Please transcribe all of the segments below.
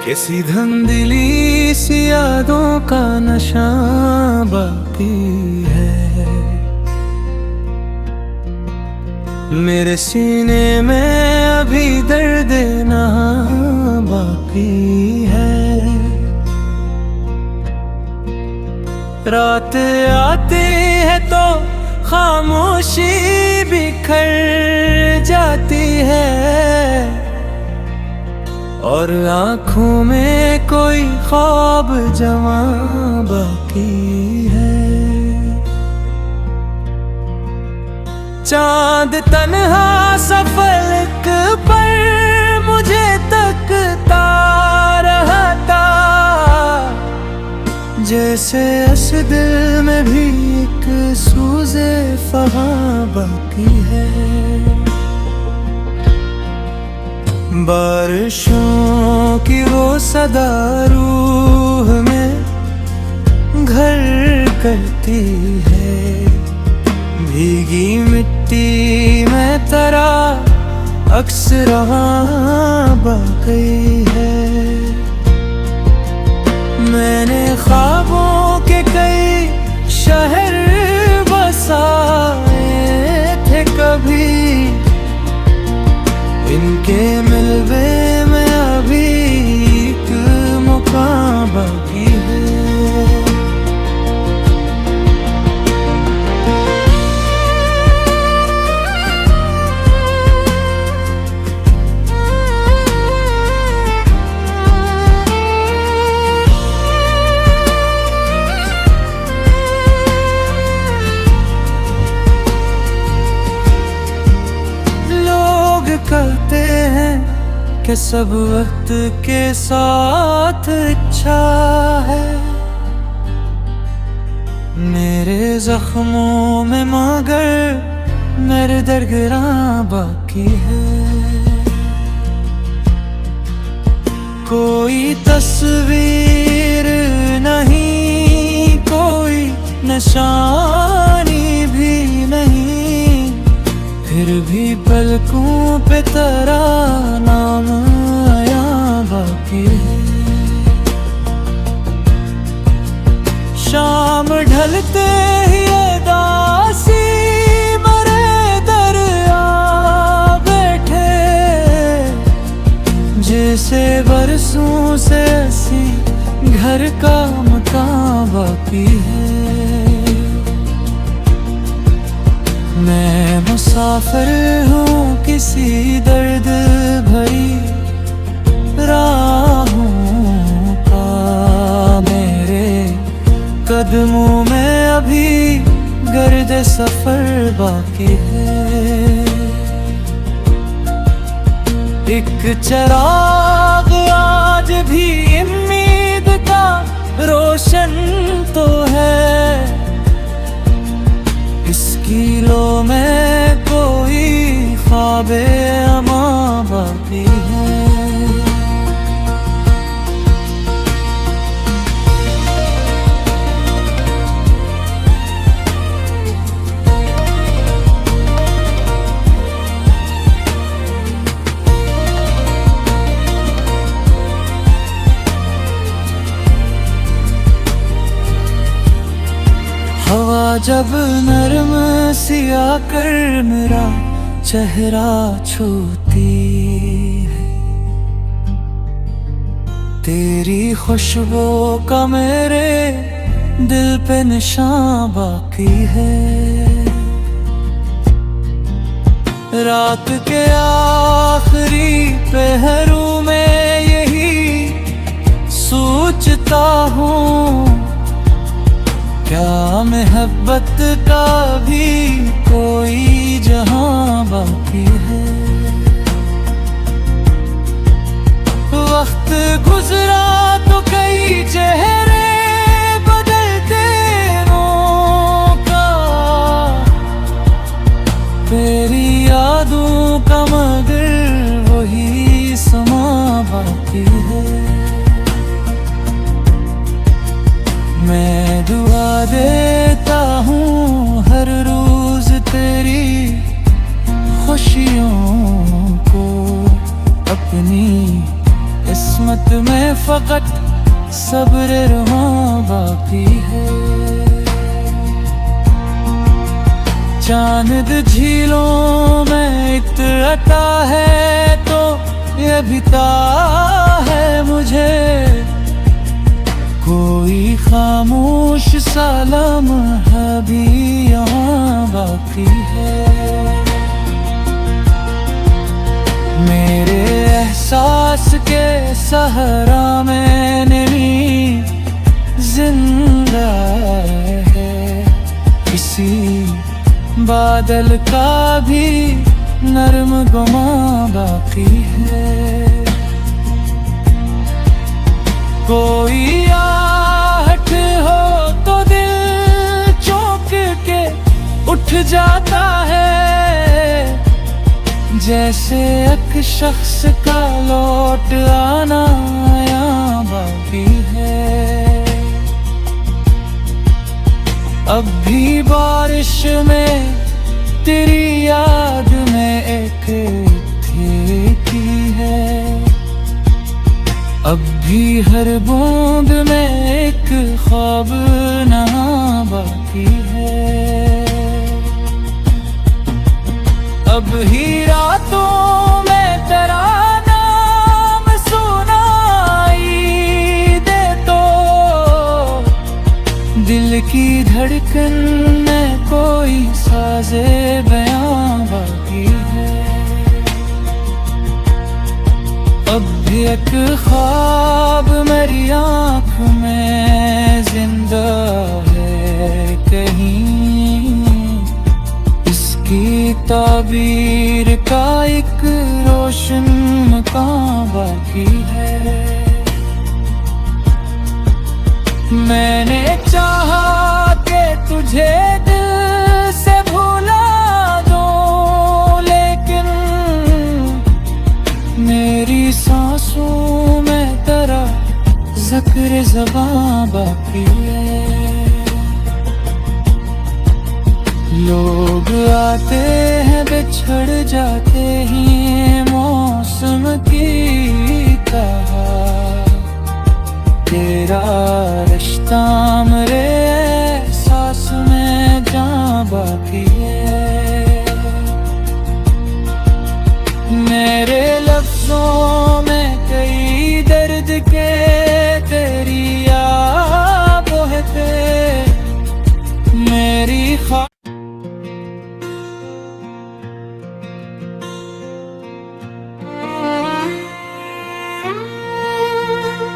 किसी धंधली सी यादों का नशा बाकी है, मेरे सीने में अभी दर्द ना बाकी है। रात आती है तो खामोशी बिखर जाती है, और आँखों में कोई ख्वाब जमा बाकी है। चांद तन्हा सा फलक पर मुझे तकता रहता, जैसे इस दिल में भी एक सूज़े फ़गां बाकी है। बारिशों की वो सदा रूह में घर करती है, भीगी मिट्टी में तरा अक्स रहाँ बाकी है। मैंने ख्वाबों के कई शहर बसाए थे कभी, इनके मिलवे में अभी एक मुकाम बाकी है। कहते हैं कि सब वक्त के साथ अच्छा है, मेरे जख्मों में मगर मेरे दरगरां बाकी है। कोई तस्वीर नहीं, कोई निशानी भी नहीं, फिर भी पलकों पे तेरा नाम आया बाकी है। शाम ढलते ही दासी मरे दरिया बैठे, जैसे बरसों से ऐसी घर का मकान बाकी है। मैं मुसाफिर हूँ किसी दर्द भरी राहों का, मेरे कदमों में अभी गर्द सफर बाकी है। एक चिराग आज भी उम्मीद का रोशन तो है, इसकी लो में कोई ख्वाबे अमा बाकी है। हवा जब नरम सी आकर मेरा चेहरा छूती है, तेरी खुशबू का मेरे दिल पे निशान बाकी है। रात के आखिरी पहरों में यही सोचता हूँ, क्या मोहब्बत का भी कोई जहां बाकी है। वक्त गुजरा तो कई चेहरे बदलते का, तेरी यादों का मगर वही समा बाकी है। मैं दुआ देता हूँ हर सब्र रुहाँ बाकी है। चांद झीलों में इतरता है तो ये बीता है मुझे, कोई खामोश सा लम्हा भी यहाँ बाकी है। मेरे एहसास के सहारा में नहीं जिंदा है, किसी बादल का भी नर्म गुमा बाकी है। कोई आहट हो तो दिल चौंक के उठ जाता है, जैसे एक शख्स का लौट आना यहाँ बाकी है। अब भी बारिश में तेरी याद में एक थी है, अब भी हर बूंद में एक ख्वाब नहा बाकी है। अब ही रातों में तेरा नाम सुनाई दे तो दिल की धड़कन में कोई साज़े बयां बाकी है। अब भी एक ख्वाब मेरी आँख में जिंदा है कहीं, इसकी ताबीर का एक रोशन मकान बाकी है। मैंने चाहा कि तुझे दिल से भुला दूं, लेकिन मेरी सांसों में तेरा ज़िक्र ज़बां बाकी है। लोग आते हैं बिछड़ जाते ही मौसम की तरह, तेरा रिश्ता मेरे एहसास में जहाँ बाकी है। मेरे लफ्ज़ों में कई दर्द के तेरी याद है, मेरी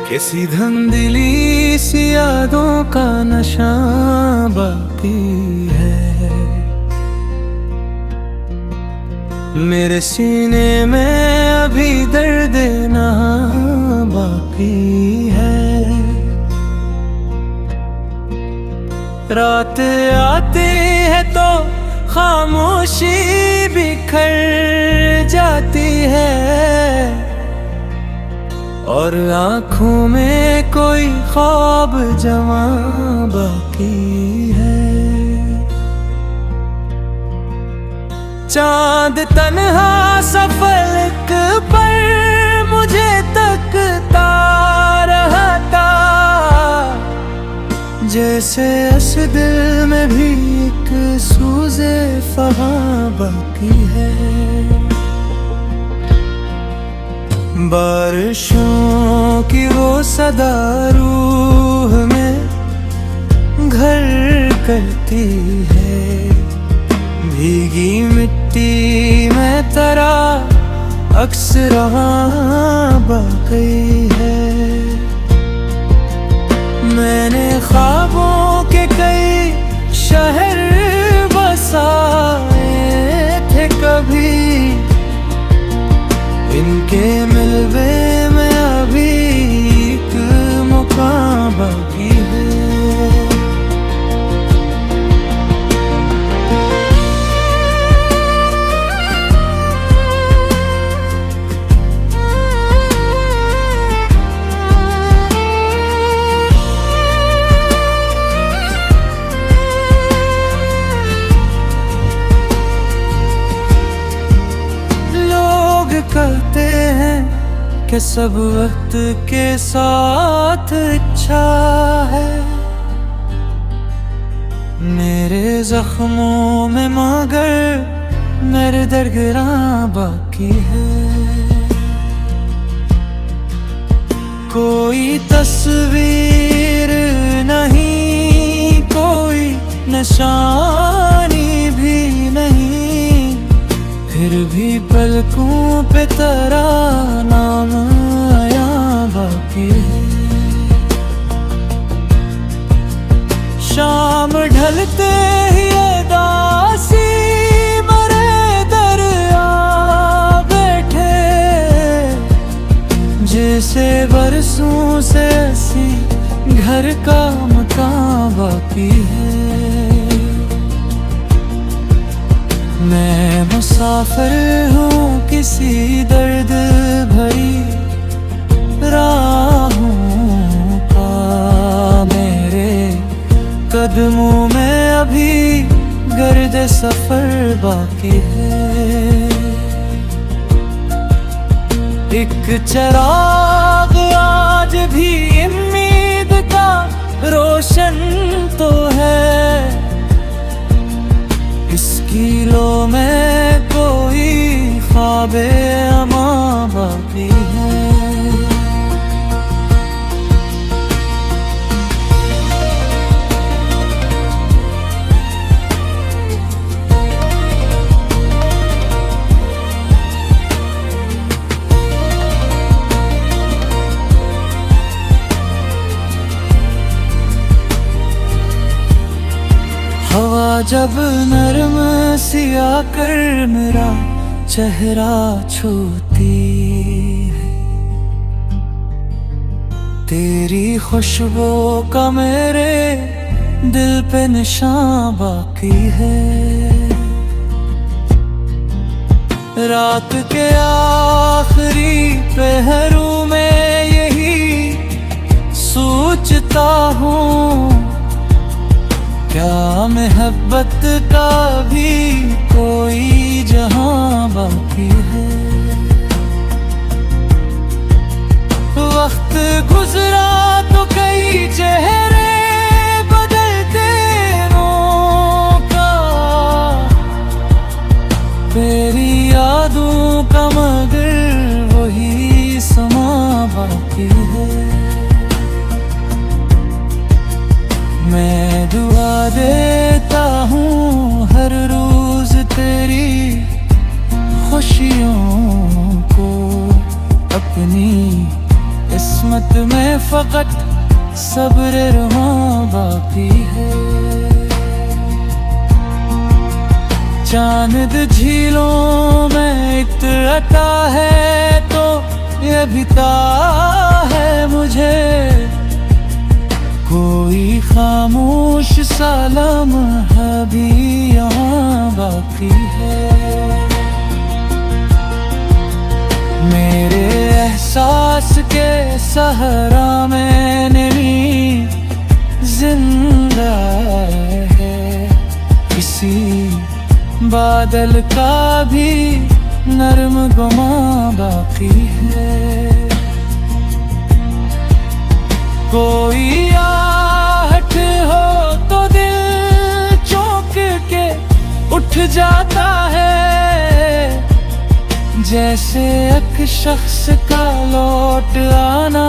किसी धंधली सी यादों का नशा बाकी है। मेरे सीने में अभी दर्द ना बाकी है। रात आती है तो खामोशी बिखर जाती है, और आँखों में कोई ख्वाब जमा बाकी है। चांद तन्हा सा फलक पर मुझे तकता रहा था, जैसे इस दिल में भी एक सूज़े फ़गां बाकी है। बारिशों की वो सदा रूह में घर करती है, भीगी मिट्टी में तेरा अक्स रहाँ बाकी है। मैंने ख्वाबों के कई शहर बसाए थे कभी, इनके मिलवे में अभी एक मुकाम बाकी है। कहते हैं कि सब वक्त के साथ साथ इच्छा है मेरे जख्मों में, मगर मेरे दरगिरां बाकी है। कोई तस्वीर नहीं, कोई निशानी भी नहीं, फिर भी पलकों पे तेरा नाम आया बाकी है। शाम ढलते ही दासी मरे दरिया बैठे, जैसे बरसों से ऐसी घर का मकान बाकी है। मैं मुसाफिर हूँ किसी दर्द भरी राहों का, मेरे कदमों में अभी गर्द सफर बाकी है। एक चिराग आज भी उम्मीद का रोशन तो है, इसकी लो में कोई ख्वाबे अमा बाकी है। हवा जब नरम सी आकर मेरा चेहरा छूती है, तेरी खुशबू का मेरे दिल पे निशान बाकी है। रात के आखिरी पहरों में यही सोचता हूँ, क्या मोहब्बत का भी कोई जहां बाकी है। वक्त गुजरा तो कई चेहरे बदलते का, तेरी यादों का मगर वही समा बाकी है। मैं दुआ देता हूँ हर रोज तेरी खुशियों को, अपनी किस्मत में फकत सब्र रहा बाकी है। चांद झीलों में इतरता है तो ये बीता है मुझे, कोई खामोश सा लम्हा भी यहाँ बाकी है। मेरे एहसास के सहारा में नहीं जिंदा है, किसी बादल का भी नरम गुमा बाकी है। कोई आहट हो तो दिल चौंक के उठ जाता है, जैसे एक शख्स का लौट आना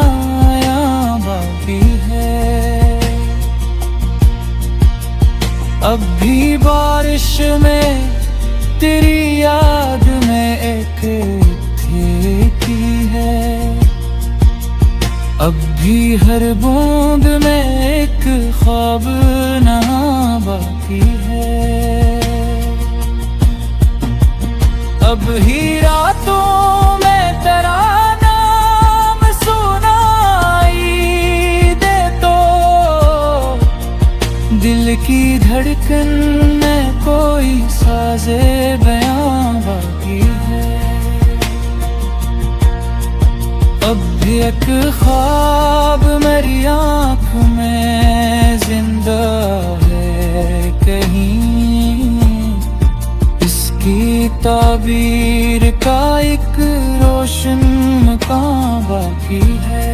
यहाँ बाकी है। अब भी बारिश में तेरी याद में एक थी है, अब भी हर बूंद में एक ख्वाब नहा बाकी है। अब ही रातों में तेरा नाम सुनाई दे तो, दिल की धड़कन में कोई साज़े बयां बाकी है। अब भी एक ख्वाब मेरी आँख में जिंदा है कहीं, इसकी ताबीर का एक रोशन मकान बाकी है।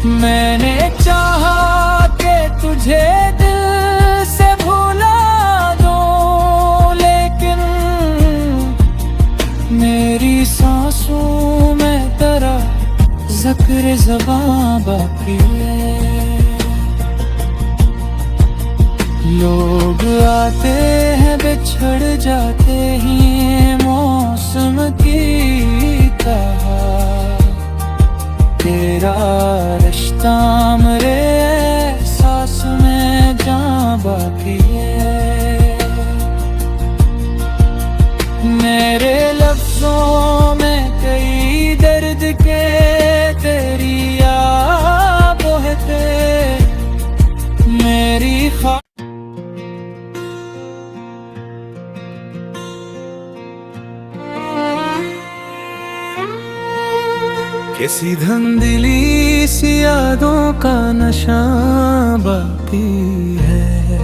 मैंने चाहा कि तुझे दिल से भुला दूं, लेकिन मेरी सांसों में तेरा ज़िक्र ज़बां बाकी है। लोग आते हैं बिछड़ जाते ही मौसम की तरह, तेरा रिश्ता मेरे एहसास में जां बाकी है। मेरे लफ्ज़ों में कई दर्द के तेरी याद बहते, मेरी किसी धंधली सी यादों का नशा बाकी है।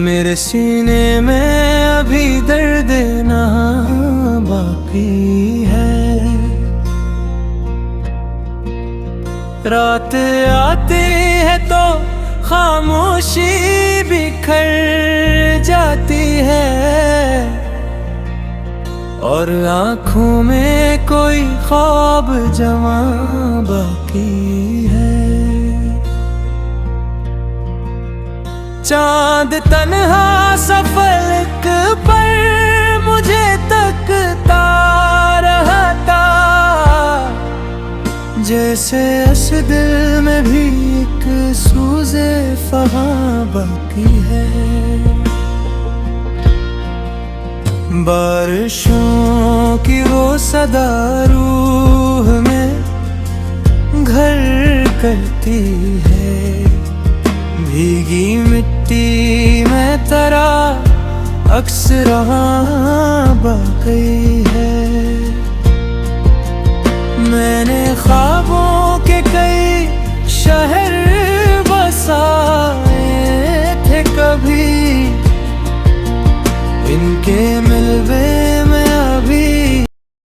मेरे सीने में अभी दर्द ना बाकी है। रात आती है तो खामोशी बिखर जाती है, और आँखों में कोई ख्वाब जवां बाकी है। चांद तन्हा सा फलक पर मुझे तकता रहता, जैसे इस दिल में भी एक सूज़े फ़गां बाकी है। बारिशों की वो सदा रूह में घर करती है, भीगी मिट्टी में तेरा अक्स रहा बाकी है। मैंने ख्वाबों